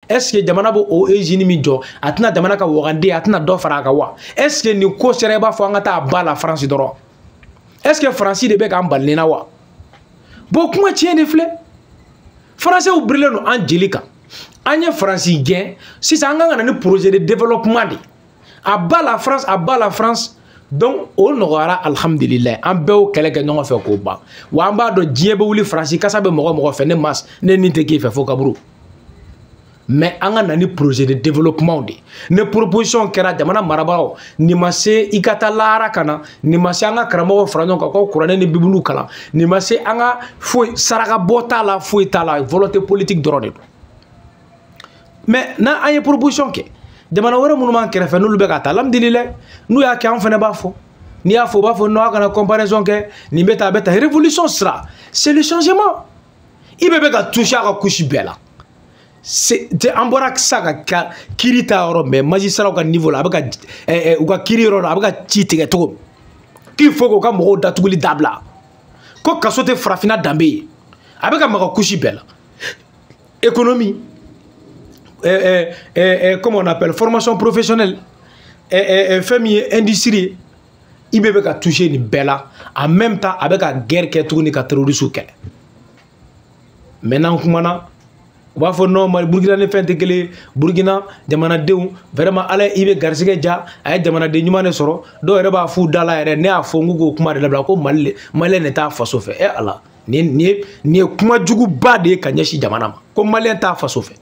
est-ce que jamana bo o ejini mi jo atina jamana ka wogande atina do fara ka wa est-ce que ni ko sere ba fo ngata ba la France doro est-ce que France de be ka mbalina wa bo kuma tiene fle français ou brûler no Angelica anye France gain si ça nganga na projet de développement di a ba la France donc on aura alhamdulillah an bew kele ke nyongo fe ko ba wa mba do dié be wuli France kasa be mo fe ne mas ne ninte ki fe fo kaburu mais anga nani projet de développement de ne proposition kera jamana marabao ni masse ikata lara kana ni masse anga kramo franyo ko kurane ni bibulu kala ni masse anga fo saraka bota la fo tala volonté politique drone mais na anye proposition ke jamana wara munu man kera fe no lube kata alhamdulillah nu ya ke an fene ba fo ni ya fo ba fo no kana comparaison ke ni beta révolution sera c'est le changement ibebe ka toucher ka couche bela c'est ambora saka kirita oro mais magistrat ka niveau la abaka uka kiriro abaka chitike to ki foko ka mo datuguli dabla ko kasote frafina dambe abaka maka couche bela économie comment on appelle formation professionnelle famille industrie ibebe ka toucher ni bela en même temps avec la guerre qui tourne ka terrorisme kele maintenant kumana wa fo non mal Burkina ne fente kele Burkina jamana dew vraiment ala ibe garsige ja ay jamana de nyuma ne soro do reba fu dala ere ne afo ngugo kuma de labla ko malle ne ta faso fe ala ni kuma jugu ba de kanyashi jamana ma ko malle ta faso fe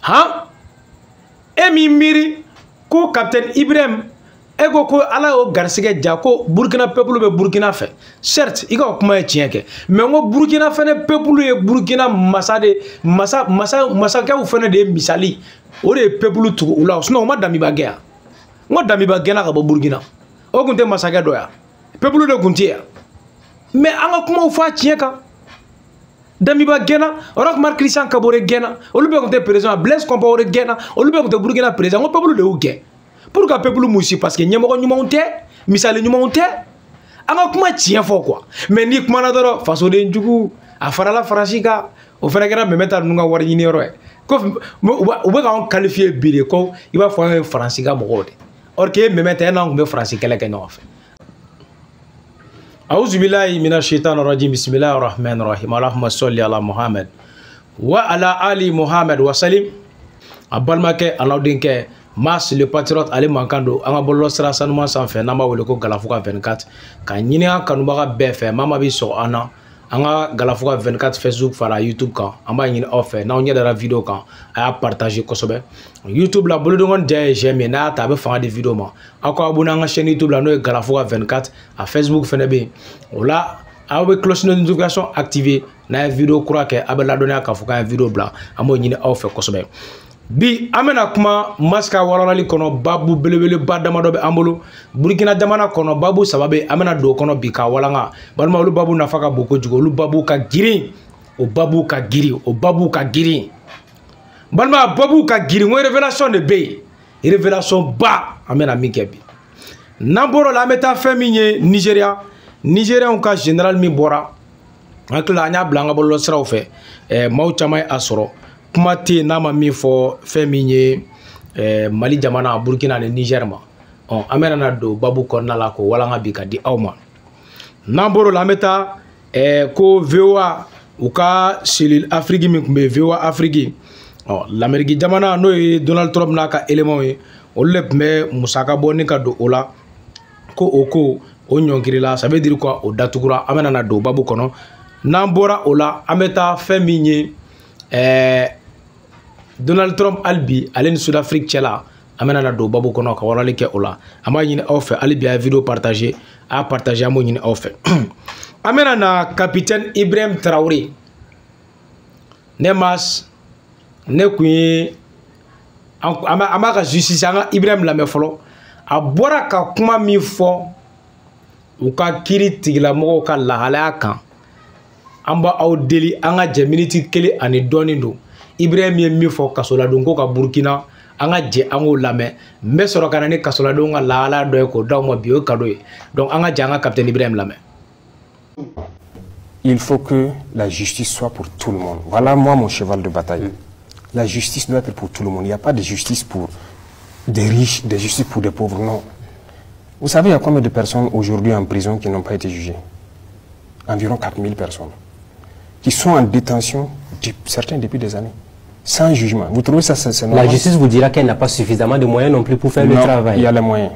ha emi miri ko capitaine Ibrahim ego ko ala o garsige ja ko Burkina peuple be Burkina fe certes iko kuma tienke mais ngo Burkina fe ne peuple e Burkina masa ka u fene de misali o de peuple tu ula sinon ma dami bagea ngo dami bagena ka Burkina o kunte masaka doya peuple de kuntia mais anga kuma u fa tienka dami bagena orak mar Christian Kabore gena o lube kunte président Blaise Compaoré gena o lube kunte Burkina président ngo peuple de u ge pourquoi peuple moussi parce que nyamoko nyumonte misali nyumonte anga kuma tien fo quoi mais ni kuma na doro faso de njugu afara la farashika o fera gara me meta nunga wari ni ro ko o be ka on qualifier bile ko il va faire francika moko de or que me meta na ngbe francika le ke no fa a'udhu billahi minash shaitanir rajim bismillahir rahmanir rahim allahumma salli ala muhammad wa ala ali muhammad wa salim abalmake alaudinke Mas le patriote Ali Mankando anga bolo sira sanuma sanfɛ n'an b'a wele ko Galafuga 24 ka ɲini an kanubaga bɛɛ fɛ mama bi sɔn an na an ka Galafuga 24 Facebook fara YouTube kan an b'a ɲini aw fɛ n'aw ɲɛ dara video kan a y'a partager kosɛbɛ YouTube la bolodongon diya ye j'aime n'a y'a ta a bɛ fanga di video ma aw ka abonné an ka chaîne YouTube la n'o ye Galafuga 24 a Facebook fɛnɛ bɛ yen o la aw bɛ cloche notification activer n'a ye video kura kɛ a bɛ ladɔnniya k'a fɔ k'an ye video bila an b'o ɲini aw fɛ kosɛbɛ bi amena kuma maska wararali kono babu belebele ba damado be ambolo Burkina jamana kono babu sababe amena do kono bi ka walanga balma olu babu nafaka boko jugo olu babu ka giri o babu ka giri balma babu ka giri mo révélation de be révélation ba amena minkebi namboro la meta feminye Nigeria on ka général mi bora akla anya blanga bolo sraw fe maw chamay asoro kuma te n'a ma min fɔ fɛn min ye Mali jamana Burkina ni Niger ma an bɛna na don babu kɔnɔna la ko walanga bi ka di aw ma n'an bɔr'o la an bɛ taa ko VOA u ka cellule Afrique min tun bɛ VOA Afrique l'Amérique jamana n'o ye Donald Trump n'a ka éléments ye olu de tun bɛ musaka bɔ ni ka don o la ko o ɲɔngirila ça veut dire quoi o datugura an bɛna na don babu kɔnɔ n'an bɔra o la an bɛ taa fɛn min ye Donald Trump albi ale ni Sud-Afrique cɛla an bɛna na don babu kɔnɔ ka walali kɛ o la an b'a ɲini aw fɛ hali bi a ye video partager a partager an b'o ɲini aw fɛ an bɛna na capitaine Ibrahim Traoré ne kun ye an b'a ka justice an ka Ibrahim lamɛn fɔlɔ a bɔra ka kuma min fɔ u ka kiiri tigilamɔgɔw ka lahalaya kan an b'a aw deli an ka jɛ miniti 1 ani dɔɔni don Ibrahim ye min fɔ kasoladon ko ka Burkina an ka jɛ an k'o lamɛn n bɛ sɔrɔ ka na ni kasoladon ka lahalaya dɔ ye k'o d'aw ma bi o ye cadeau ye donc an ka jɛ an ka capitaine Ibrahim lamɛn. Il faut que la justice soit pour tout le monde. Voilà moi mon cheval de bataille. La justice doit être pour tout le monde. Il n'y a pas de justice pour des riches, de justice pour des pauvres, non. Vous savez, il y a combien de personnes aujourd'hui en prison qui n'ont pas été jugées? Environ 4000 personnes. Qui sont en détention, certains depuis des années, sans jugement. Vous trouvez ça, c'est normal? La justice vous dira qu'elle n'a pas suffisamment de moyens non plus pour faire le travail. Il y a les moyens.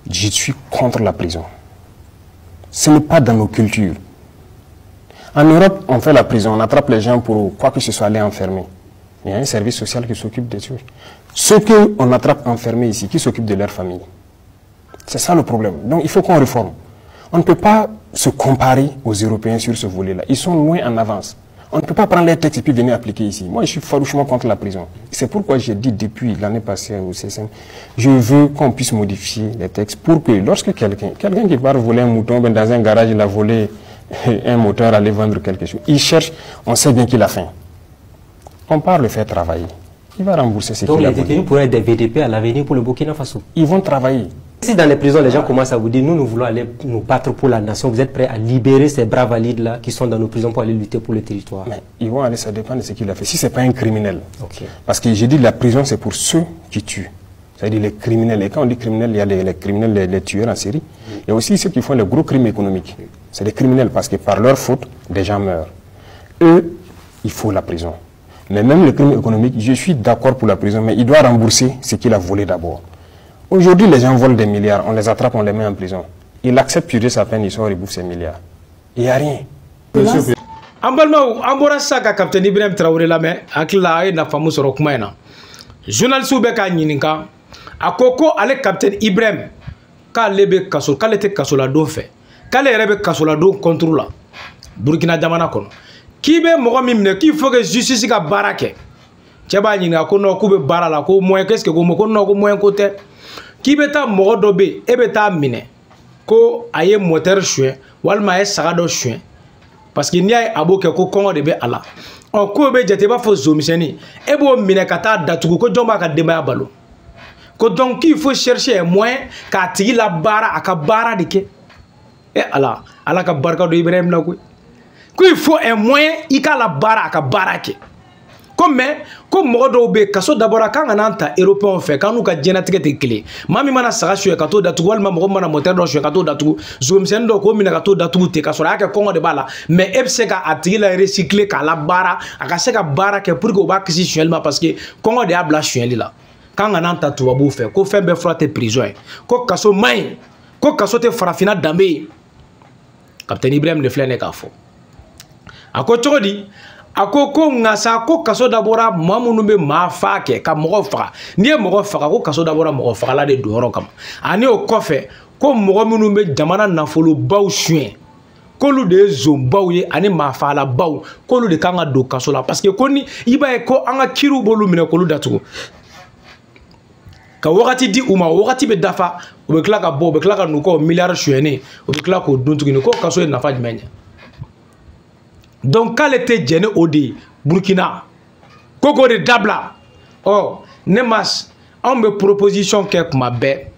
Je suis contre la prison. Ce n'est pas dans nos cultures. En Europe, on fait la prison, on attrape les gens pour quoi que ce soit aller enfermer. Il y a un service social qui s'occupe des trucs. Ceux qu'on attrape enfermés ici, qui s'occupent de leur famille. C'est ça le problème. Donc il faut qu'on réforme. On ne peut pas se comparer aux Européens sur ce volet-là. Ils sont loin en avance. On ne peut pas prendre les textes et puis venir appliquer ici. Moi, je suis farouchement contre la prison. C'est pourquoi j'ai dit depuis l'année passée au CSM, je veux qu'on puisse modifier les textes pour que lorsque quelqu'un qui part voler un mouton, ben dans un garage, il a volé un moteur, aller vendre quelque chose, il cherche, on sait bien qu'il a faim. On part le faire travailler. Il va rembourser ce qu'il a volé. Donc les détenus pourraient être des VDP à l'avenir pour le Burkina Faso. Ils vont travailler. Si dans les prisons, les gens commencent à vous dire, nous voulons aller nous battre pour la nation, vous êtes prêts à libérer ces bras valides-là qui sont dans nos prisons pour aller lutter pour le territoire? Mais ils vont aller, ça dépend de ce qu'il a fait. Si ce n'est pas un criminel. Okay. Parce que j'ai dit la prison, c'est pour ceux qui tuent. C'est-à-dire les criminels. Et quand on dit criminels, il y a les criminels, les tueurs en série. Il y a aussi ceux qui font les gros crimes économiques. C'est des criminels parce que par leur faute, des gens meurent. Eux, il faut la prison. Mais même le crime économique, je suis d'accord pour la prison, mais il doit rembourser ce qu'il a volé d'abord. Aujourd'hui, les gens volent des milliards, on les attrape, on les met en prison. Il accepte purger sa peine, il sort, il bouffe ses milliards. Il n'y a rien. Ambora Saka, Captain Ibrahim Traoré, la main, Akila, et la fameuse Rokmaina. Journaliste Soubeka Nininka, à Koko, avec Captain Ibrahim, quand l'ebe Kasso, quand l'été Kassolado fait, quand les rebe Kassolado contrôle, Burkina Damana Kono. Qui be Mogomimne, qui faut que justice ka barake. Tchaba Nina Kono, Koube Barala, ko moins qu'est-ce que vous me moins côté. Qui beta mogodobe e beta mine ko aye moteur chien walma aye sagado chien parce que ni ay aboke ko kongo de be ala on ko be jete ba fo zomiseni e bo mine kata datugo ko jomba ka dema balo ko donc il faut chercher un moyen ka tigi la bara aka bara dike e ala ka barka do Ibrahim na ko il faut un moyen ika la bara aka barake comme mogodo be kaso d'abord quand on anta européen fait quand nous ka jenatique te clé mami mana saga suye kato datu walma mogo mana moteur do suye kato datu zoomsen do ko mina kato datu te kaso ra ka kongo de bala mais ebse ka atigi la recycler ka la bara aka se ka bara ke pour que ba kisi suellement parce que kongo de abla suye la quand on anta tu babu fait ko fait be frate prison ko kaso mai ko kaso te farafina dambe Captain Ibrahim le flene ka fo ako chodi ako ko ngasa ko kaso dabora mamunu be ma fa ke ka mogo fa ni mogo fa ko kaso dabora mogo fa la de doro kam ani o kofe ko mogo munu be jamana nafolo baw chuen ko lu de zombaw ye ani ma fa la baw ko lu de kanga do kaso la parce que ko ni iba e ko anga kiru bolu mine ko lu datu ka wakati di uma wakati be dafa o be kla ka bo be kla ka nuko milliard chuene o be kla ko duntugi ko kaso e nafa jmenya. Donc, quand elle était gênée au dé, Burkina, Koko de Dabla, oh, Nemas, on me proposition quelque ma bête,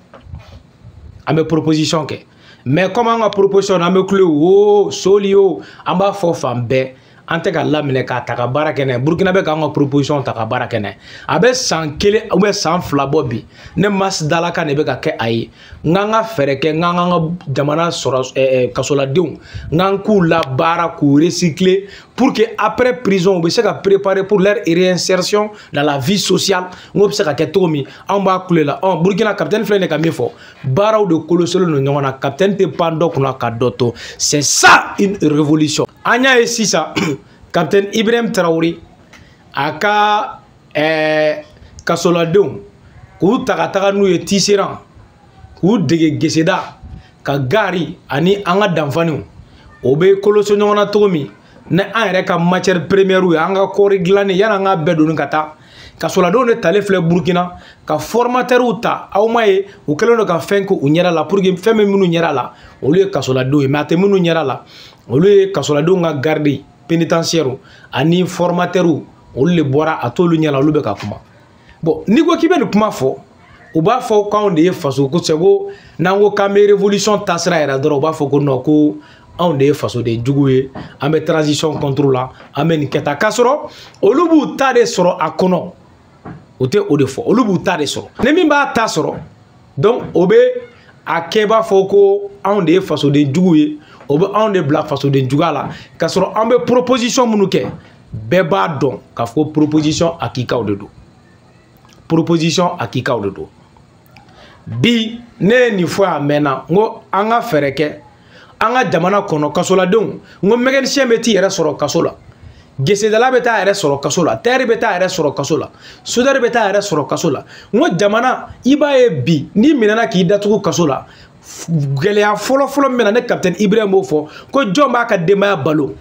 on me proposition quelque. Mais comment on a proposition, on me clou, oh, solio, on va faire femme bête. Ante ka lamine ka takabara kene Burkina be ka ngo proposition takabara kene abe san kele ou be san flabo bi ne mas dalaka ne be ka ke ayi nganga fereke nganga jamana soro kasola deun nganku la bara ku recycler pour que après prison be se ka préparer pour leur réinsertion dans la vie sociale ngo be se ka ke tomi on ba kule la on Burkina capitaine flene ka mifo bara de kolosolo no nyona capitaine te pando kuna ka doto c'est ça une révolution anya et si ça Captain Ibrahim Traoré aka kasoladon ku takataka nu ye tiseran ku dege geseda ka gari ani anga danfanu obe koloso nyona tomi ne an ka matière première ou anga kori glane yana nga bedon kata kasoladon ne tale fleur Burkina ka formateur uta awmaye u keleno ka fenko u nyera la pour que femme minu nyera la o lieu kasoladon mais ate minu nyera la o lieu kasoladon nga garder pénitentiaire ani formateur ou le bora a tolu nyala lu be ka kuma bon ni ko kibe ni kuma fo o ba fo ka on de faso ko sego nango ka me révolution tasra era doro ba fo ko no ko on de faso de juguye ambe transition contrôle la ameni keta kasoro olubu tade soro akono o tɛ o de fɔ olu b'u ta de sɔrɔ ni min b'a ta sɔrɔ donc o bɛ a kɛ b'a fɔ ko anw de ye fasoden jugu ye o bɛ anw de bila fasoden juguya la k'a sɔrɔ an bɛ proposition minnu kɛ bɛɛ b'a dɔn k'a fɔ ko proposition hakikaw de don proposition hakikaw de don bi ne ye nin fɔ a mɛnna n ko an ka fɛɛrɛ kɛ an ka jamana kɔnɔ kasoladenw n ko mécanicien bɛ t'i yɛrɛ sɔrɔ kaso la gesedala bɛ taa yɛrɛ sɔrɔ kaso la tailleur bɛ taa yɛrɛ sɔrɔ kaso la soudeur bɛ taa yɛrɛ sɔrɔ kaso la n ko jamana i b'a ye bi n'i minɛna k'i datugu kaso la gɛlɛya fɔlɔ-fɔlɔ min na ne capitaine Ibrahim b'o fɔ ko jɔn b'a ka denbaya balo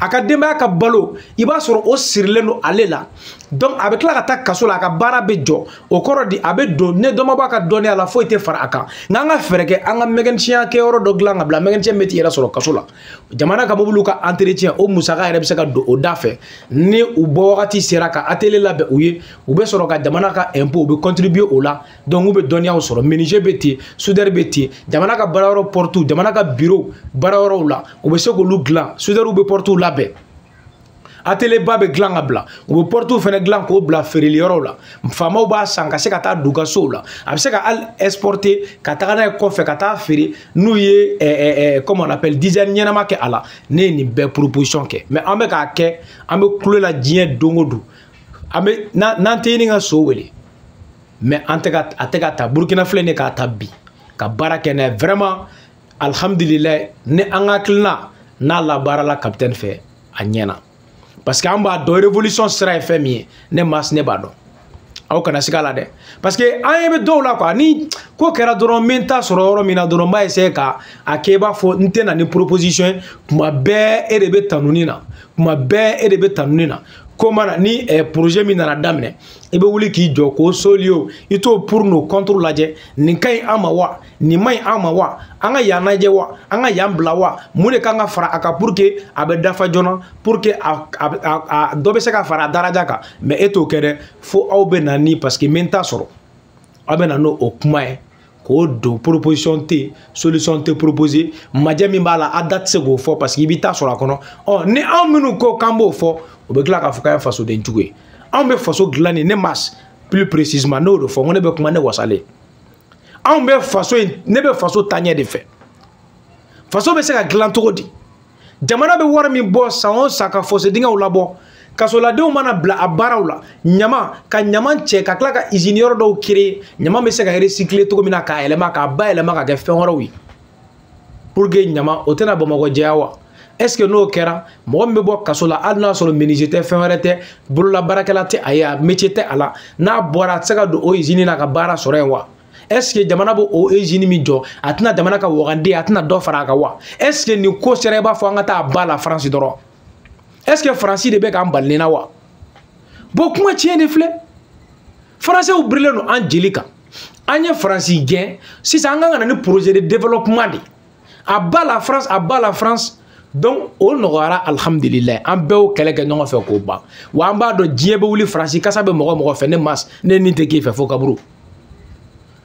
a ka denbaya ka balo i b'a sɔrɔ o sirilen don ale la donc a bɛ tila ka taa kaso la a ka baara bɛ jɔ o kɔrɔ di a bɛ don ne dɔ ma bɔ a ka dɔnniya la foyi tɛ fara a kan nka an ka fɛɛrɛ kɛ an ka mécanicien kɛ yɔrɔ dɔ dilan ka bila mécanicien bɛ t'i yɛrɛ sɔrɔ kaso la jamana ka mobiliw ka entretien o musaka yɛrɛ bɛ se ka don o da fɛ ni u bɔ wagati sera ka atelier labɛn u ye u bɛ sɔrɔ ka jamana ka impôt u bɛ contribuer o la donc u bɛ dɔnniyaw sɔrɔ menuisier bɛ ten soudeur bɛ ten jamana ka baarayɔrɔ porte jamana ka bureau baarayɔrɔw la u bɛ se k'olu dilan soudeur bɛ porte labɛn atelier ba bɛ dilan ka bila u bɛ porte fɛnɛ dilan k'o bila feereli yɔrɔw la faamaw b'a san ka se ka taa d'u ka sow la a bɛ se ka hali exporter ka taga n'a ye kɔfɛ ka taa feere n'u ye comme on appelle design ɲɛnama kɛ a la ne ye nin bɛɛ proposition kɛ mais an bɛ k'a kɛ an bɛ kulo la diɲɛ don o don an bɛ n'an tɛ ɲini ka so wele mais a tɛ ka ta Burkina filɛ nin k'a ta bi ka baara kɛ n'a ye vraiment alhamdulilayi ni an ka hakilina n'a labaarala capitaine fɛ a ɲɛna parce que an b'a dɔn révolution sira ye fɛn min ye ne mas ne b'a dɔn aw kana siga la dɛ parce que an ye bɛ dɔw la quoi ni ko kɛra dɔrɔn n bɛ ta sɔrɔ yɔrɔ min na dɔrɔn n b'a essayer ka a kɛ i b'a fɔ n tɛ na ni proposition ye kuma bɛɛ e de bɛ tanuni na kuma bɛɛ e de bɛ tanuni na ko mana ni projet min nana daminɛ i bɛ wuli k'i jɔ k'o soli o i t'o pour nos contre lajɛ nin ka ɲi an ma wa nin ma ɲi an ma wa an ka yan lajɛ wa an ka yan bila wa mun de kan ka fara a kan pour que a bɛ dafa joona pour que a dɔ bɛ se ka fara a daraja kan mais e t'o kɛ dɛ fo aw bɛ na ni parce que n bɛ n ta sɔrɔ aw bɛ na n'o kuma ye k'o don proposition tɛ yen solution tɛ proposer majɛ min b'a la a da tɛ se k'o fɔ parce que i b'i ta sɔrɔ a kɔnɔ ɔ ni anw minnu ko k'an b'o fɔ o bɛ tila k'a fɔ k'an ye fasoden jugu ye anw bɛ faso dilan ni ne mas plus précisément n'o de fɔ n ko ne bɛ kuma ne wasalen anw bɛ faso in ne bɛ faso taɲɛ de fɛ faso bɛ se ka dilan cogo di jamana bɛ wari min bɔ san o san ka fossé dingɛw labɔ kasoladenw mana bila a baaraw la ɲama ka ɲama cɛ ka tila ka usine yɔrɔ dɔw créer ɲama bɛ se ka recycler cogo min na k'a yɛlɛma k'a bayɛlɛma ka kɛ fɛn wɛrɛw ye pour que ɲama o tɛna Bamakɔ jɛya wa est-ce que n'o kɛra mɔgɔ min bɛ bɔ kaso la hali n'a sɔrɔ menuisier tɛ fɛn wɛrɛ tɛ bololabaarakɛla tɛ a ye a métier tɛ a la n'a bɔra a tɛ se ka don o usine na ka baara sɔrɔ yen wa est-ce que jamana bɛ o usine min jɔ a tɛna jamana ka waganden a tɛna dɔ fara a kan wa est-ce que nin ko sera i b'a fɔ an ka taa a ba la France dɔrɔn est-ce que France de bɛ k'an bali nin na wa bon kuma tiɲɛ de filɛ Français birilen don an jeli kan an ye France gɛn sisan an kan ka na ni projet de développement de a ba la France donc o nɔgɔyara alhamdulilayi an bɛɛ y'o kɛlɛ kɛ ɲɔgɔn fɛ k'o ban wa an b'a dɔn diɲɛ bɛ wuli France kasa bɛ mɔgɔ fɛ ne mas ne nin tɛ k'i fɛ fo kaburu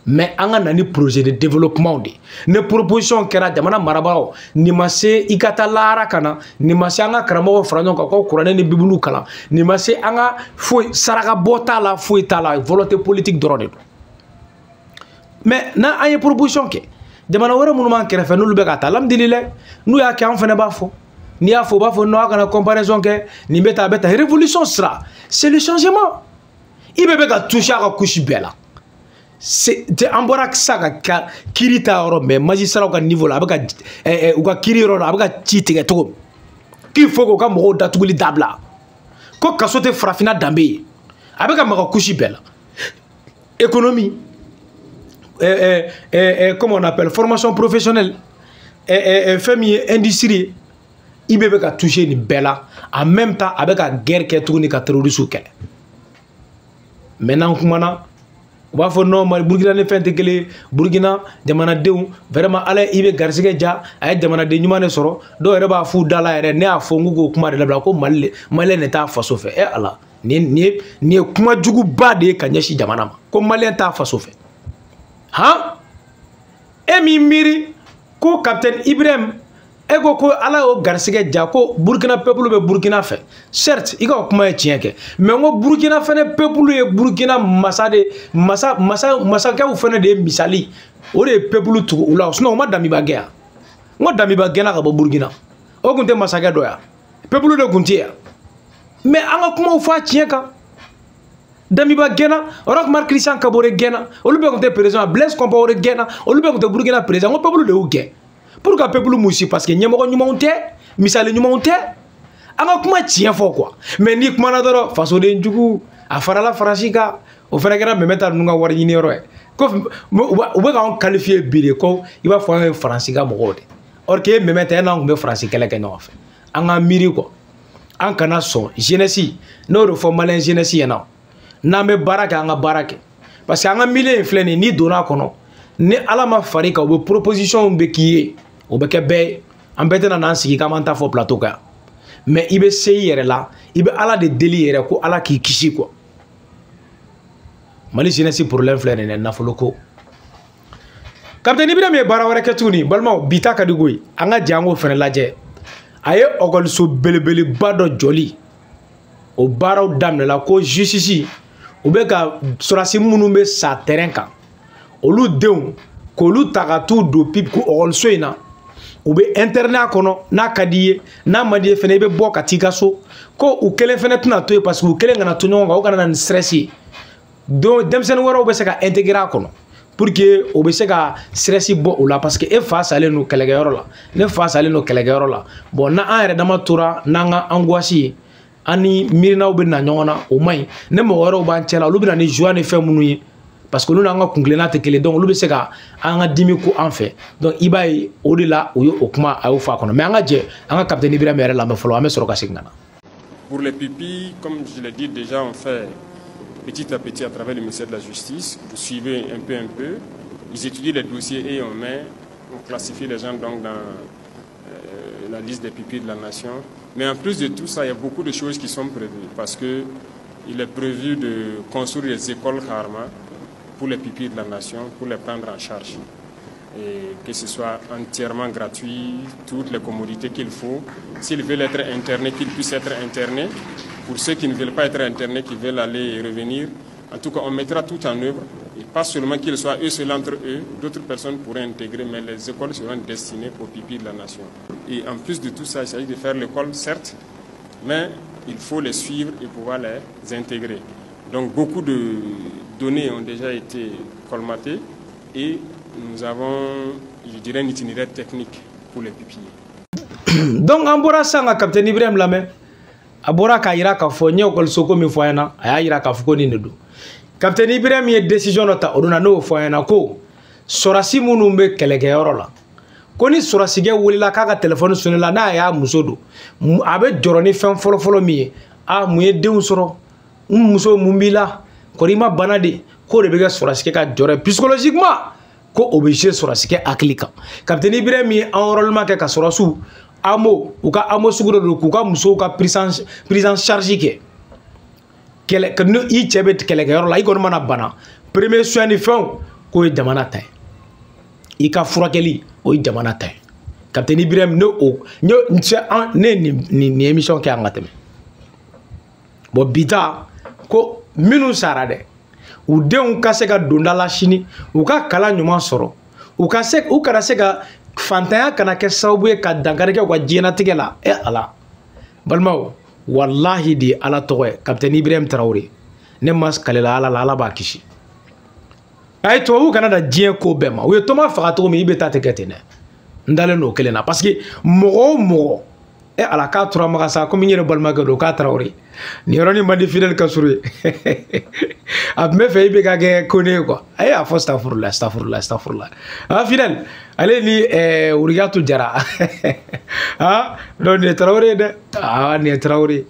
mais an ka na ni projet de développement de ne proposition kɛra jamana marabagaw nin ma se i ka taa lahara ka na nin ma se an ka karamɔgɔw fara ɲɔgɔn kan ko kuranɛ ni bibiliw kalan nin ma se an ka foyi saraka bɔ t'a la foyi t'a la volonté politique dɔrɔn de don mais n'an ye proposition kɛ jamana wɛrɛ minnu b'an kɛrɛfɛ n'olu bɛ ka taa alhamdulilayi n'u y'a kɛ an fana b'a fɔ n'i y'a fɔ u b'a fɔ non a kana comparaison kɛ nin bɛ taa a bɛ taa révolution sira c'est le changement i bɛ ka toucher a ka couche bɛɛ la an bɔra sa ka kiri ta yɔrɔ mais magistrats ka niveau la a bɛ ka u ka kiri yɔrɔ la a bɛ ka ci tigɛ cogo k'i fɔ k'u ka mɔgɔw datuguli dabila ko kaso tɛ farafinna danbe ye a bɛ ka maga couche bɛɛ la économie comment on appelle formation professionnelle fɛn min ye industrie i bɛ ka toucher nin bɛɛ la en même temps a bɛ ka guerre kɛ tuguni ka terroristes kɛlɛ maintenant kumana u b'a fɔ non Burkina ni fɛn tɛ kelen ye Burkina jamanadenw vraiment ala i bɛ garisɛgɛ ja a ye jamanaden ɲuman de sɔrɔ dɔw yɛrɛ b'a f'u da la yɛrɛ ne y'a fɔ n k'o kuma de labila ko maliyɛn de t'a faso fɛ ala nin ye kuma juguba de ye ka ɲɛsin jamana ma ko maliyɛn t'a faso fɛ han e min miiri ko capitaine Ibrahim ego ko ala yo garsige ja ko Burkina peuple be Burkina fait certes iko kuma e tien ke mais ngo Burkina fene peuple e Burkina masa ka u fene de misali o de peuple tu ula sinon ma dami bagea ngo dami bagena ka bo Burkina o kunte masaka do ya peuple de kuntia mais anga kuma u fa tien ka dami bagena orak mar Christian Kabore gena o lu be kunte président Blaise Compaoré gena o lu be kunte Burkina président ngo peuple de u ge pourquoi peuple moussi parce que nyamoko nyumonte misali nyumonte anga kuma tien fo quoi mais ni kuma na doro faso de njugu afarala farashika o fera gara me meta nunga wari ni ro ko o be ka on qualifier bile ko iba fo un français ga mogode or que me meta na ngumbe français kele ke no fa anga miri ko an kana so jeunesse no refo malin jeunesse yana na me baraka anga barake parce que anga mille fleni ni dona kono ni ala ma farika o proposition be kiye o be ke be an bete na nan sigi ka man ta fo plateau ka mais ibe sey yere la ibe ala de deli yere ko ala ki kisi ko mali jeunesse problème flene ne na foloko capitaine Ibrahim bara wara ketuni balma bita ka digoy anga jango fene laje aye ogol so belebele bado joli o baraw damne la ko justice o be ka sorasi munu be sa terrain kan olu dew ko lu tagatu do pip ko ogol so ina ou be internet kono na kadiye na madiye fene be boka tika so ko u kele fene tuna to parce que u kele ngana to nyonga o kana na stressi do demsen woro be se ka intégrer kono pour que o be se ka stressi bo ou la parce que e face ale no kele gayoro la ne face ale no kele gayoro la bon na an re dama tora nanga angoisse ani mirina o be na nyona o mai ne mo woro ba ntela lu bi na ni joie ne fe munu yi parce que nous avons conclu notre télé donc nous savons anga dimi ko en fait donc ibai odila oyo okuma ayo fa kono mais anga je anga capitaine Ibrahim yere la me follow ame soro ka signana. Pour les pupilles, comme je l'ai dit déjà, on fait petit à petit à travers le ministère de la Justice. Vous suivez un peu. Ils étudient les dossiers et on classifie les gens donc dans la liste des pupilles de la nation. Mais en plus de tout ça, il y a beaucoup de choses qui sont prévues parce que il est prévu de construire des écoles Karma pour les pupilles de la nation, pour les prendre en charge. Et que ce soit entièrement gratuit, toutes les commodités qu'il faut. S'ils veulent être internés, qu'ils puissent être internés. Pour ceux qui ne veulent pas être internés, qui veulent aller et revenir, en tout cas, on mettra tout en œuvre. Et pas seulement qu'ils soient eux seuls entre eux, d'autres personnes pourraient intégrer, mais les écoles seront destinées aux pupilles de la nation. Et en plus de tout ça, il s'agit de faire l'école, certes, mais il faut les suivre et pouvoir les intégrer. Donc beaucoup de données ont déjà été colmatées et nous avons, je dirais, un itinéraire technique pour les pupilles. Donc, en bora sanga capitaine Ibrahim Lame, abora ka ira ka fo nyo kol soko mi foyana, aya ira ka fuko ni ndu. Capitaine Ibrahim ye décision nota oduna no foyana ko sorasi munu mbe kelege yorola. Koni sorasi ge wulila kaka téléphone sonela na ya musodo. Abe joroni fen folo mi a muye deun soro. Muso mumbila korima banade ko de bega sorasi ka jore psychologiquement ko obligé sorasi ke aklika. Capitaine Ibrahim ye enrôlement ke ka sorasu amo ou ka amo suguro do ku ka muso ka prise en charge ke kele que no i chebet kele ke la i ko mana bana premier soin ni fon ko e jamana tay i ka furakeli o i jamana tay. Capitaine Ibrahim no o ni émission ke angateme bo bita ko minu sarade u denw ka se ka donda la sini u ka kala ɲuman sɔrɔ u kana se ka fantanya kana kɛ sababu ye ka dankari kɛ u ka diɲɛnatigɛ la ala balimaw wallahi di ala tɔgɔ ye capitaine Ibrahim Traoré ne ma kalela ala la ala b'a kisi ayi tubabu kana da diɲɛ ko bɛɛ ma u ye tɔma faga cogo min i bɛ taa tɛ kɛ ten dɛ n dalen n'o kelen na parce que mɔgɔ o mɔgɔ ala k'a tura maga sa comme n yɛrɛ balimakɛ don k'a Traoré ni yɔrɔnin man di Fidel Kasuru ye a tun bɛ fɛ i bɛ ka kɛ ko ne ye quoi a ye a fɔ stafurula Fidel ale ni Wurigatu Jara donc nin ye Traoré ye dɛ nin ye Traoré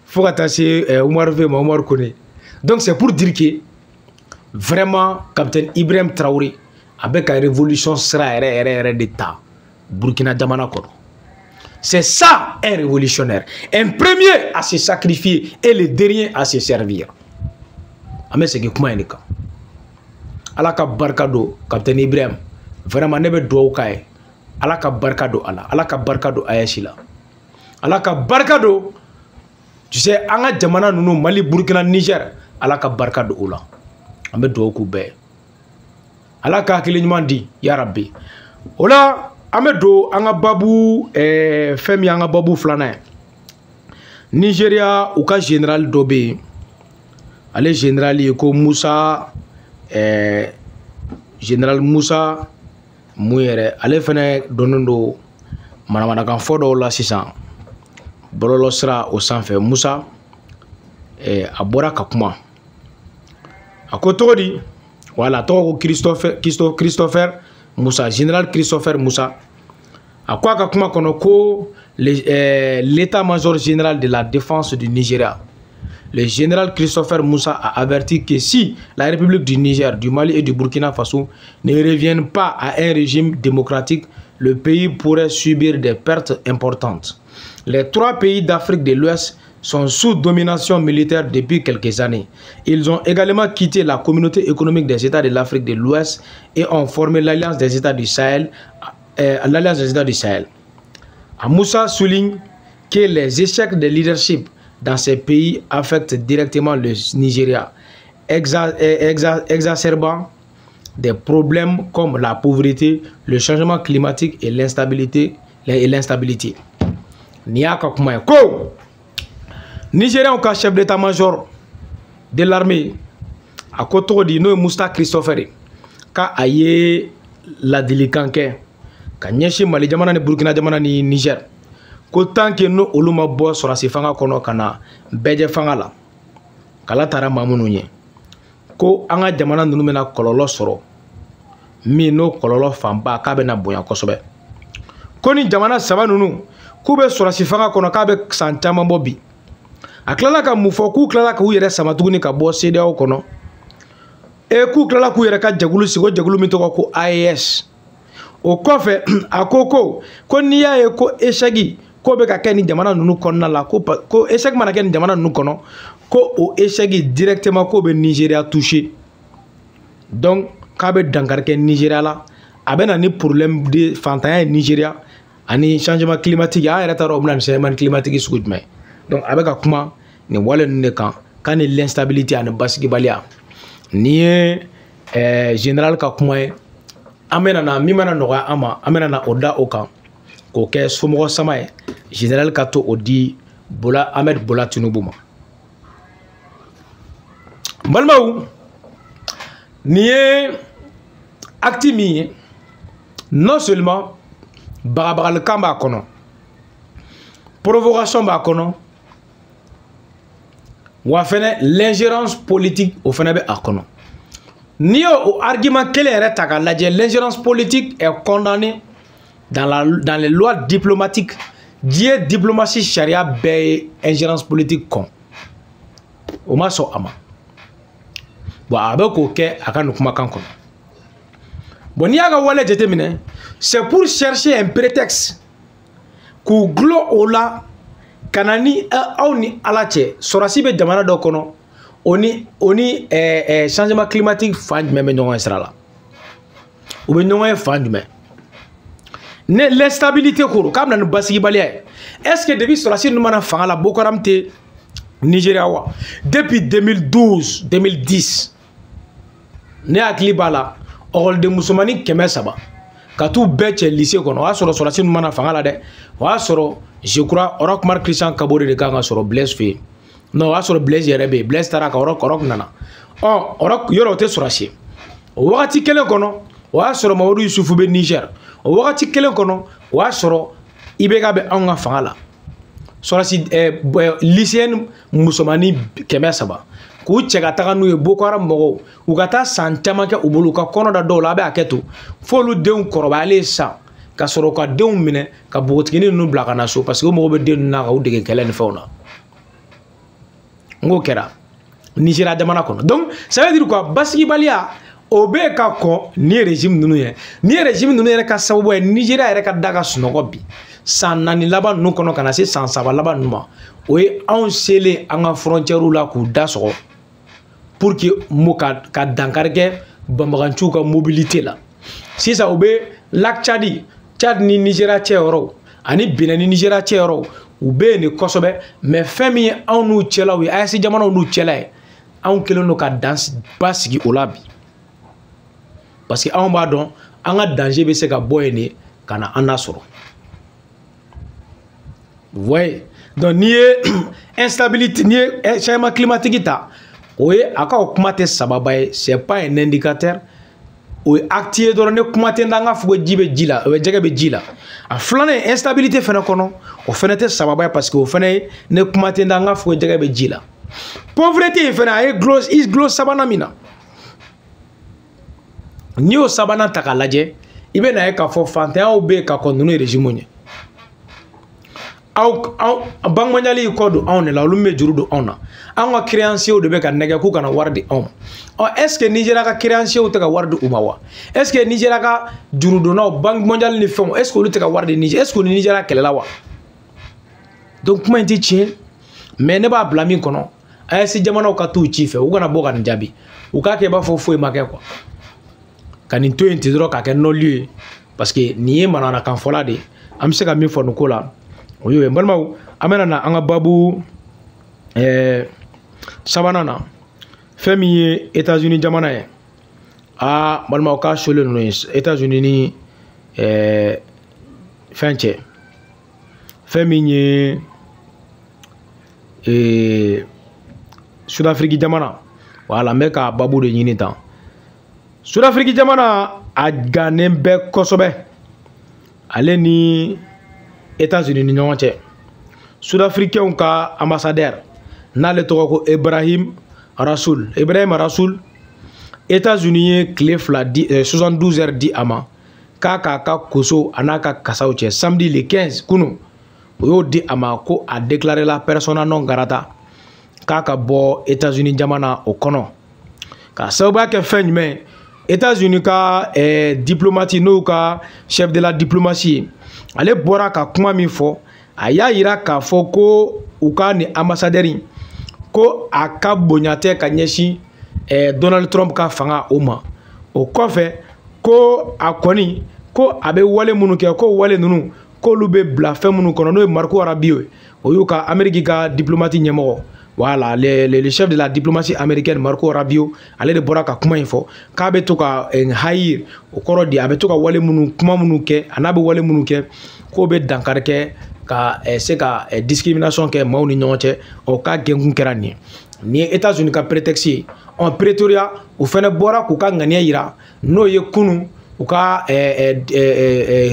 fo ka taa se Umaru Ve ma Umaru Kone donc c'est pour dire que vraiment capitaine Ibrahim Traoré a bɛ ka révolution sira yɛrɛ de ta Burkina jamana kɔnɔ. C'est ça un révolutionnaire. Un premier à se sacrifier et le dernier à se servir. Amé c'est que comment il est quand. Ala ka barka do capitaine Ibrahim. Vraiment ne be do kaye ala ka barka do ala, ala ka barka do Ayashi la, ala ka barka do, tu sais, anga jamana nunu Mali, Burkina, Niger, ala ka barka do ola. Ambe do ku be. Ala ka hakili ɲuman di ya rabbi. Ola ambe do anga babu femi anga babu flana. Nigeria u ka général do be. Ale général ko Musa général Musa Muyere, ale fene donondo manamana kan fo do la sisan. Bololo sira o sanfɛ Musa a bɔra ka kuma. A ko togo di? Voilà, tɔgɔ ko Christopher Musa, général Christopher Musa. A ko a ka kuma kɔnɔ ko l'état-major général de la défense du Nigeria, le général Christopher Musa a averti que si la République du Niger, du Mali et du Burkina Faso ne reviennent pas à un régime démocratique, le pays pourrait subir des pertes importantes. Les 3 pays d'Afrique de l'Ouest sont sous domination militaire depuis quelques années. Ils ont également quitté la communauté économique des États de l'Afrique de l'Ouest et ont formé l'Alliance des États du Sahel. Moussa souligne que les échecs de leadership dans ces pays affectent directement le Nigeria, exacerbant des problèmes comme la pauvreté, le changement climatique et l'instabilité. Nigérien au chef d'état-major de l'armée à côté de nous Musta Christopher ka aye la dilikanke ka nyeshi Mali jamana ni Burkina jamana ni Niger ko tant que no oluma bo sorasi fanga kono kana beje fanga la kala tara mamunu nye ko anga jamana nunu mena kololo soro mi no kololo famba ka be na bonya kosobe ko ni jamana saba nunu ku be sorasi fanga kono ka be santama bobi aklala ka mufo ku klala ka uyere samatuguni ka bo CEDEAO kono e ku klala ku yere ka jagulu sigo jagulu mi to ko IAS o kofe akoko ko niya e ko eshagi ko be ka keni jamana nunu konna la ko eshag mana keni jamana nunu kono ko o eshagi directement ko be Nigeria touché donc ka be dangarke Nigeria la abena ni problème de fantaya Nigeria ani changement climatique ya era taro oblan changement climatique sugudme. Donc avec kuma ni wale ne kan ni l'instabilité ani basigi balia ni général ka kuma amena na mimana noga ama amena na oda okan ko ke somo sama général ka to odi Bola Ahmed Bola Tinubu ma balmaou ni actimi non seulement barabaral kamba kono provocation ba kono wa fene l'ingérence politique au fene be akono ni au argument quel est ta la l'ingérence politique est condamnée dans les lois diplomatiques die diplomatie charia be ingérence politique kon o ma so ama bo abeko ke akanu kuma kan kono bon ni aga wala jetemine c'est pour chercher un prétexte ku glo ola kanani awni alache sorasi be jamana do kono oni changement climatique fanj meme ñongo esrala ou be ñongo fanj me ne l'instabilité ko kam nan basigi balia est-ce que depuis sorasi nous mana fanga la bokoramte Nigeria wa depuis 2012 2010 ne akli bala orol de musumani keme saba Katou beche lycée kono wa soro sorasi mana fangala de wa soro je crois orok Marc Christian Kabore de kanga soro Blaise fe no wa soro Blaise yerebe Blaise taraka orok nana orok yoro te sorasi wakati kelen kono wa soro Mamadou Youssoufou be Niger wakati kelen kono wa soro ibega be anga fangala sorasi lycéen musomani keme saba ku cɛka taga n'u ye Boko Haram mɔgɔw u ka taa san caman kɛ u bolo u ka kɔnɔ da dɔw la a bɛ hakɛ to fo olu denw kɔrɔbayalen san ka sɔrɔ ka denw minɛ ka bogotigini ninnu bila ka na so parce que o mɔgɔw bɛ den ninnu na ka u dege kɛlɛ ni fɛnw na n k'o kɛra Nigeria jamana kɔnɔ donc ça veut dire quoi basigibaliya o bɛ ka kɔn ni régime ninnu ye ni régime ninnu yɛrɛ ka sababu ye Nigeria yɛrɛ ka da ka sunɔgɔ bi san 4 laban ninnu kɔnɔ ka na se san 3 laban ninnu ma o ye anw selen an ka frontière la k'u da sɔgɔ pour que ka dankari kɛ banbaganciw ka mobilité la sisan u bɛ lac Tchadi Tchad ni Nigeria cɛ yɔrɔ ani Benin ni Nigeria cɛ yɔrɔ u bɛ yen de kosɛbɛ mais fɛn min ye anw n'u cɛlaw ye AES jamanaw n'u cɛla ye anw kelen don ka dan ba sigi o la bi parce que anw b'a dɔn an ka danger bɛ se ka bɔ yen de ka na an na sɔrɔ voyez donc n'i ye instabilité n'i ye changement climatique ta o ye a ka o kuma tɛ sababa ye c'est pas un indicateur o ye acte ye dɔrɔn ne kuma tɛ n da an ka fɔ ko ji bɛ ji la jɛgɛ bɛ ji la a filanan ye instabilité fɛnɛ kɔnɔ o fɛnɛ tɛ sababa ye parce que o fɛnɛ ye ne kuma tɛ n da an ka fɔ ko jɛgɛ bɛ ji la pauvreté in fɛnɛ a ye glo sabanan min na n'i y'o sabanan ta k'a lajɛ i bɛ na ye k'a fɔ fantanyaw bɛ yen ka kɔn ninnu régime ɲɛ Banque mondiale y'i kɔ don anw de la olu bɛ juru don anw na an ka créanciers de bɛ ka nɛgɛ k'u kana wari di anw ma est ce que Nigeria ka créanciers tɛ ka wari di u ma wa est ce que Nigeria ka juru donnaw Banque mondiale ni fɛnw est ce que olu tɛ ka wari di Niger est ce que ni Nigeria kɛlɛla wa donc kuma in tɛ tiɲɛ mais ne b'a bila min kɔnɔ AES jamanaw ka t'u ci fɛ u kana bɔ ka nin jaabi u k'a kɛ i b'a fɔ foyi ma kɛ quoi ka nin to yen ten dɔrɔn k'a kɛ non-lieu ye parce que nin ye manamanakan fɔla de ye an bɛ se ka min fɔ nin ko la o y'o ye n balimaw an bɛna na an ka babu sabanan na fɛn min ye États-Unis jamana ye balimaw k'a solen ninnu ye États-Unis ni fɛn cɛ fɛn min ye Sud-Afrique jamana voilà n bɛ ka babu de ɲini tan Sud-Afrique jamana a gannen bɛ kosɛbɛ ale ni États-Unis ni ɲɔgɔn cɛ Sud-Africains ka ambassadeur n'ale tɔgɔ ko Ibrahim Rasoul États-Unis ye tile fila di 72 heures di a ma k'a k'a ka koso a n'a ka kasaw cɛ samedi le 15 kunu o y'o di a ma ko a déclaré la persona non grata k'a ka bɔ États-Unis jamana o kɔnɔ k'a sababuya kɛ fɛn jumɛn États-Unis ka diplomate n'o ka chef de la diplomatie ale bɔra ka kuma min fɔ a y'a yira k'a fɔ ko u ka ni ambassadeur ko a ka bonya tɛ ka ɲɛsin Donald Trump ka fanga o ma o kɔfɛ ko a kɔni ko a bɛ wale minnu kɛ ko wale ninnu k'olu bɛ bila fɛn minnu kɔnɔ n'o ye Marco Rubio ye o y'u ka Amérique ka diplomate ɲɛmɔgɔ voilà le chef de la diplomatie américaine Marco Rubio ale de bɔra ka kuma in fɔ k'a bɛ to ka haïr o kɔrɔ de a bɛ to ka wale minnu kuma minnu kɛ a n'a bɛ wale minnu kɛ k'o bɛ dankari kɛ ka se ka discrimination kɛ maaw ni ɲɔgɔn cɛ o ka gɛnkun kɛra nin ye États-Unis ka prétexte ye Pretoria o fɛnɛ bɔra k'u ka ŋaniya yira n'o ye kunun u ka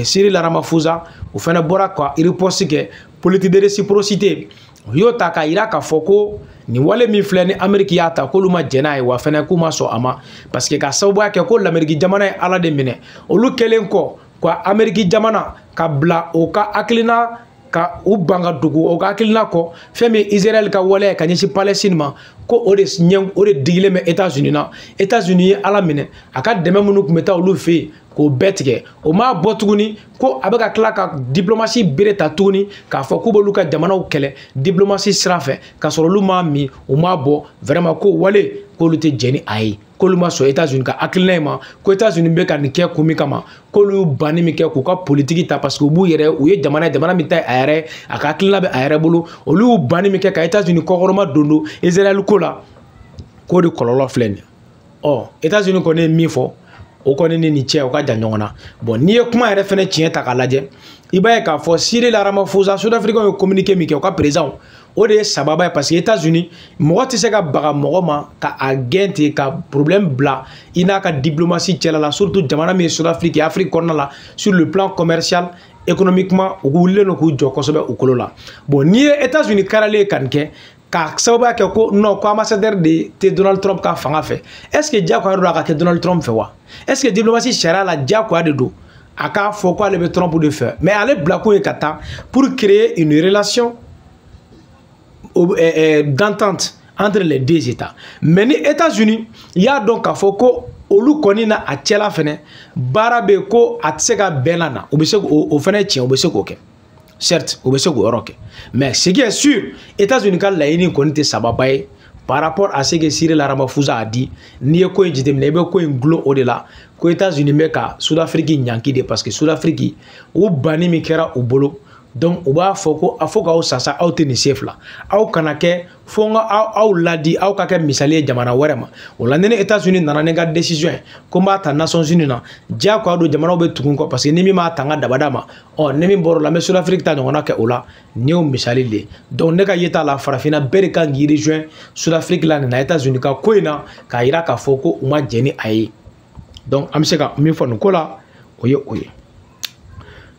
Cyril Ramaphosa o fɛnɛ bɔra ka riposte kɛ politique de réciprocité u y'o ta k'a yira k'a fɔ ko nin wale min filɛ ni Amérique y'a ta k'olu ma jɛn n'a ye wa fɛnɛ k'u ma sɔn a ma parce que ka sababuya kɛ ko l'Amérique jamana ye Ala de minɛ olu kɛlen kɔ ka Amérique jamana ka bila o ka hakilina ka u ban ka dogo o ka hakilina kɔ fɛn min Israël ka waleya ye ka ɲɛsin Palestine ma ko o de digilen bɛ États-Unis na États-Unis ye Ala minɛ a ka dɛmɛ minnu tun bɛ taa olu fɛ yen k'o bɛɛ tigɛ o m'a bɔ tuguni ko a bɛ ka tila ka diplomatie bere ta tuguni k'a fɔ k'u b'olu ka jamanaw kɛlɛ diplomatie sira fɛ k'a sɔrɔ olu m'a min u m'a bɔ vraiment ko wale k'olu tɛ jɛn ni a ye k'olu ma sɔn États-Unis ka hakilina in ma ko États-Unis bɛ ka nin kɛ kun min kama k'olu y'u banni min kɛ k'u ka politique ta parce que u ye jamana min ta a yɛrɛ a ka hakilina bɛ a yɛrɛ bolo olu y'u banni min kɛ ka États-Unis kɔkɔrɔma don Israël ko la k'o de kɔlɔlɔ filɛ nin ye États-Unis kɔni ye min fɔ o kɔni ni nin cɛ o ka jan ɲɔgɔn na bon n'i ye kuma yɛrɛ fɛnɛ tiɲɛ ta k'a lajɛ i b'a ye k'a fɔ Cyril Ramaphosa Sud-Africains ye communiqué min kɛ o ka président o de ye sababa ye parce que États-Unis mɔgɔ tɛ se ka baga mɔgɔ ma ka a gɛn ten ka problème bila i n'a ka diplomatie cɛla la surtout jamana min ye Sud-Afrique ye Afrique kɔnɔna la sur le plan commercial économiquement u wulilen don k'u jɔ kosɛbɛ u kolo la bon n'i ye États-Unis karalen ye ka nin kɛ ka sababuya kɛ ko non ko ambassadeur de tɛ Donald Trump ka fanga fɛ est-ce que diyagoya don a ka kɛ Donald Trump fɛ wa est-ce que diplomatie sariya la diyagoya de don a k'a fɔ k'ale bɛ Trump de fɛ mais ale bilakun ye ka taa pour créer une relation d'entente entre les deux États mais ni États-Unis y'a dɔn k'a fɔ ko olu kɔni na a cɛla fɛnɛ baara bɛ ko a tɛ se ka bɛn la na u bɛ se k'o fɛnɛ tiɲɛ u bɛ se k'o kɛ certes u bɛ se k'o yɔrɔ kɛ mais ce qui est sûr États-Unis ka laɲini kɔni tɛ sababa ye par rapport à ce que Cyril Ramaphosa a dit, ni ko jitemne be ko nglo o de la ko États-Unis me ka Sud-Afrique nyanki de parce que Sud-Afrique ou bani mi kera u bolo donc u b'a fɔ ko a fɔ k'aw sasa aw tɛ nin chef la aw kana kɛ fo aw ladi aw ka kɛ misali ye jamana wɛrɛ ma o la ni États-Unis nana ne ka décision ye ko n b'a ta Nations Unies na diyagoya don jamanaw bɛ tugun kɔ parce que ni min m'a ta n ka dabada ma ni min bɔr'o la n bɛ Sud-Afrique ta ɲɔgɔnna kɛ o la nin y'o misali de ye donc ne ka yeta la farafinna bɛɛ de kan k'i rejoindre Sud-Afrique la nin na États-Unis ka ko in na k'a yira k'a fɔ ko u ma jɛn ni a ye donc an bɛ se ka min fɔ nin ko la o ye o ye.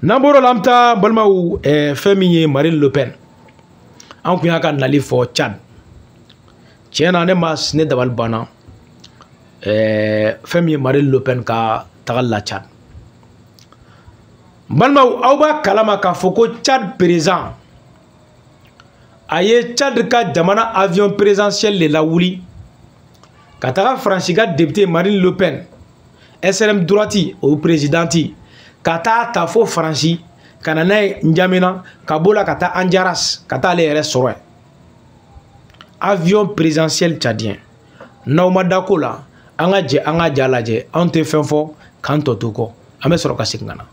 N'an bɔr'o la an bɛ taa balimaw fɛn min ye Marine Le Pen an kun y'a ka nali fɔ Tchad tiɲɛ na ne dabali banna fɛn min ye Marine Le Pen ka tagali la Tchad balimaw aw b'a kalama k'a fɔ ko Tchad président a ye Tchad ka jamana avion présidentiel de lawuli ka taga Faransi ka député Marine Le Pen SRM droite o présidenti ka taa ta fo Faransi ka na n'a ye N'Djamena ka b'o la ka taa Andiaras ka taa ale yɛrɛ sɔrɔ yen avion présidentiel tchadien n'aw ma da ko la an ka jɛ an ka ja lajɛ anw tɛ fɛn fɔ k'an tɔ to kɔ an bɛ sɔrɔ ka segin ka na.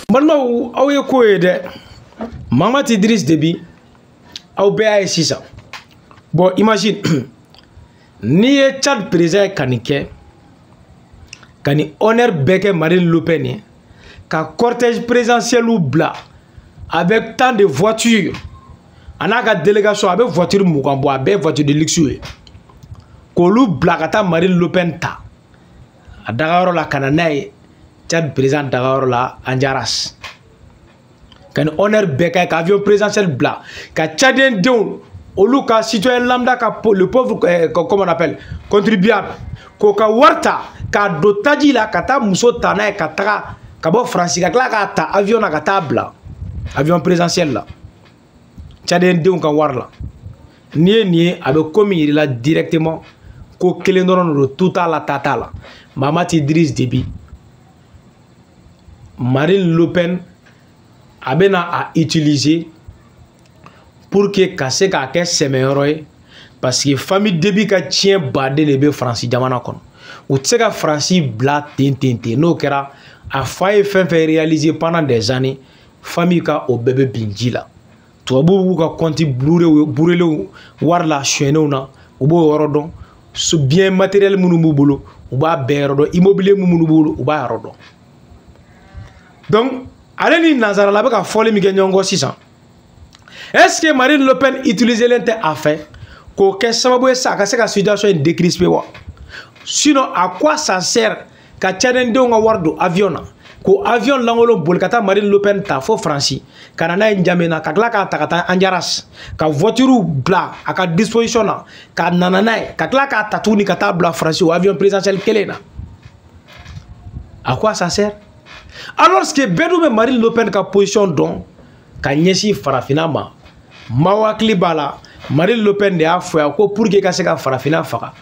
Balimaw aw ye ko ye dɛ Mahamat Idriss Déby aw bɛɛ y'a ye sisan bon imagine n'i ye Tchad président ye ka nin kɛ ka nin honneur bɛɛ kɛ Marine Le Pen ye ka cortège présidentiel bila avec tant de voitures a n'a ka délégation a bɛ voiture 20 bɔ a bɛɛ voiture de luxe ye k'olu bila ka taa Marine Le Pen ta a dagayɔrɔ la ka na n'a ye Tchad président dagayɔrɔ la Andiaras ka ni honneur bɛɛ kɛ ka avion présidentiel bila ka Tchadien denw olu ka citoyen lambda ka le pauvre comment on appelle contribuable k'o ka wari ta k'a don taji la ka taa muso ta n'a ye ka taga ka bɔ Faransi ka tila k'a ta avion na ka taa bila avion présidentiel la Tchadien denw ka wari la n'i ye nin ye a bɛ ko min yir'i la directement ko kelen dɔrɔn de don tu t'a la ta t'a la Mahamat Idriss Déby Marine Le Pen a bɛna a utiliser pour que ka se k'a kɛ sɛmɛyɔrɔ ye parce que famille Déby ka tiɲɛ baden de bɛ Faransi jamana kɔnɔ u tɛ se ka Faransi bila ten n'o kɛra a fa ye fɛn fɛn réaliser pendant des années famille ka o bɛɛ bɛ bin ji la tubabuw b'u ka compte burelenw wari la suyɛnenw na u b'o yɔrɔ dɔn bien matériel minnu b'u bolo u b'a bɛɛ yɔrɔ dɔn immobilier minnu b'u bolo u b'a yɔrɔ dɔn donc ale ni nanzara la bɛ ka fɔli min kɛ ɲɔgɔn kɔ sisan est-ce que Marine Le Pen utiliselen tɛ a fɛ k'o kɛ sababu ye sa a ka se ka situation in décrisper wa sinon à quoi ça sert ka Tchadien denw ka wari don avion na ko avion lankolon boli ka taa Marine Le Pen ta fo Faransi ka na n'a ye N'Djamena ka tila k'a ta ka taa Andiaras ka voiture bila a ka disposition na ka nana n'a ye ka tila k'a ta tuguni ka taa bila Faransi o avion présidentiel kelen na à quoi ça sert alors que bɛɛ dun bɛ Marine Le Pen ka position dɔn ka ɲɛsin farafinna ma maaw hakili b'a la Marine Le Pen de y'a fɔ yan ko pour que ka se ka farafinna faga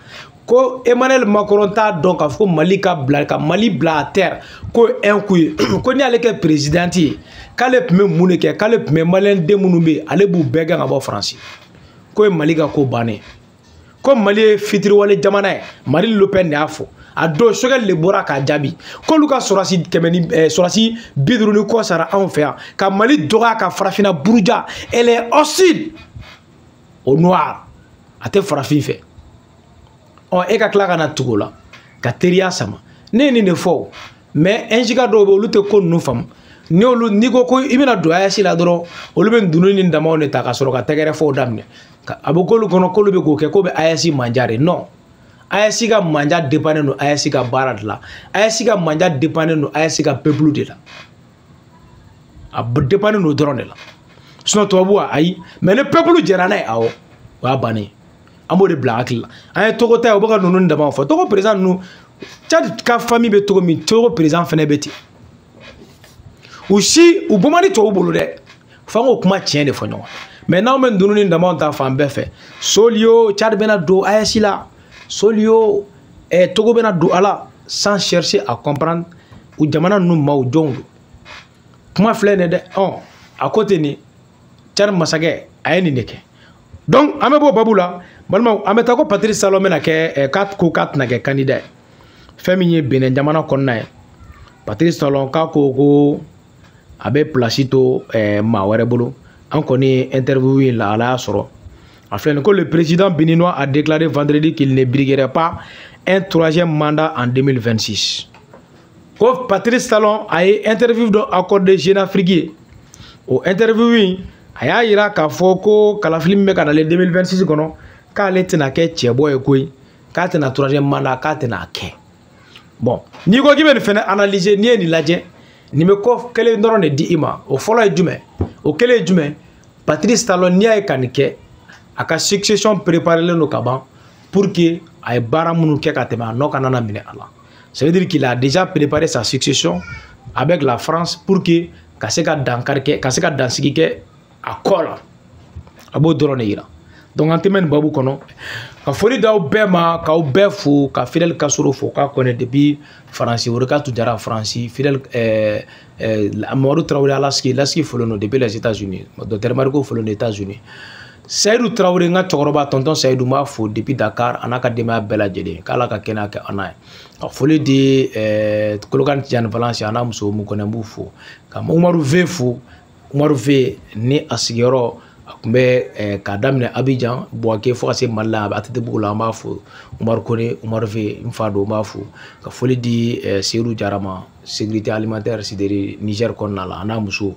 ko Emmanuel Macron t'a dɔn k'a fɔ ko Mali ka Mali bila à terre ko un coup ye ko ni ale kɛ président ye k'ale tun bɛ mun de kɛ k'ale tun bɛ maliyɛn den minnu bɛ yen ale b'u bɛɛ gɛn ka bɔ Faransi ko ye Mali ka ko bannen ko Mali ye fitiriwale jamana ye Marine Le Pen de y'a fɔ a don Choguel le bɔra k'a jaabi k'olu ka sɔrɔsi 50 ni kɔ sara anw fɛ yan ka Mali dɔgɔya ka farafinna buruja elle est hostile au noir a tɛ farafin fɛ e ka tila ka na tugu o la ka teriya sama ne ye nin de fɔ mais NJK dɔw bɛ olu tɛ ko ninnu faamu n'i ko ko i bɛna don AES la dɔrɔn olu bɛ ndunu ni damaw de ta ka sɔrɔ ka tɛgɛrɛ fɔw daminɛ a bɛ k'olu kɔnɔ k'olu bɛ k'o kɛ k'o bɛ AES manja de non AES ka manja dépanner don AES ka baara de la AES ka manja dépanner don AES ka peuple de la a dépanner don dɔrɔn de la sinon tubabuw ayi mais ni peuple jɛra n'a ye awɔ o y'a bannen an b'o de bila hakili la an ye Togo ta ye o bɛ ka ninnu damaw fɔ Togo président ninnu Tchad ka famille be togo min togo président fene beti aussi ou bomani to bolo de fango kuma tien de fonyo mais na men dunu ni ndama ta fan befe solio Tchad bena do ayasila solio togo bena do ala sans chercher à comprendre ou jamana nu ma o jongo kuma flene de à côté ni Tchad masage ayeni neke donc ame bo babula balma ame ta ko Patrice Talon mena ke 4 na ke candidat Féminin Bénin jamana konna Patrice Talon ka ko abe placito ma wéré bolo an koni interview la ala soro afin que le président béninois a déclaré vendredi qu'il ne briguerait pas un 3e mandat en 2026. Ko Patrice Talon a interview do accordé Jeune Afrique au interview aya ira ka foko kala film me kana le 2026 kono ka le tina ke chebo e koy ka tina 3e mandat ka tina ke bon ni ko gibe fene analyser ni laje ni me ko kele ndoro ne di ima o folo e jume o kele jume Patrice Talon ni ay kanike aka succession préparer le no kaban pour que ay baramunu ke katema no kanana mine ala ça veut dire qu'il a déjà préparé sa succession avec la France pour que kaseka dankarke kaseka dansigike akola abo drone ira donc antemen babu kono ka fori daw bema ka befu ka Fidel Castro fo ka connaît depuis France ou ka tout dara France Fidel Amadou Traoré laski folono depuis les États-Unis docteur Marco folono les États-Unis Seydou Traoré nga chokoroba tonton Seydou ma fo depuis Dakar anaka dema bela jede kala ka kena ka anay ka foli di Kolokan Tidiane Valencia ana muso mu kona mu fo ka Umaru V ni asigero akumbe ka damne Abidjan boake fo ase malla atete bugula ma fo Umaru Kone Umaru V mfado ma fo ka foli di Seydou Jarama sécurité alimentaire sideri Niger konna la ana muso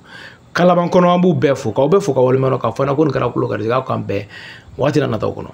kalaban kono ambu befo ka walmano ka fona kon kala kulo ka kambe wati na taw kono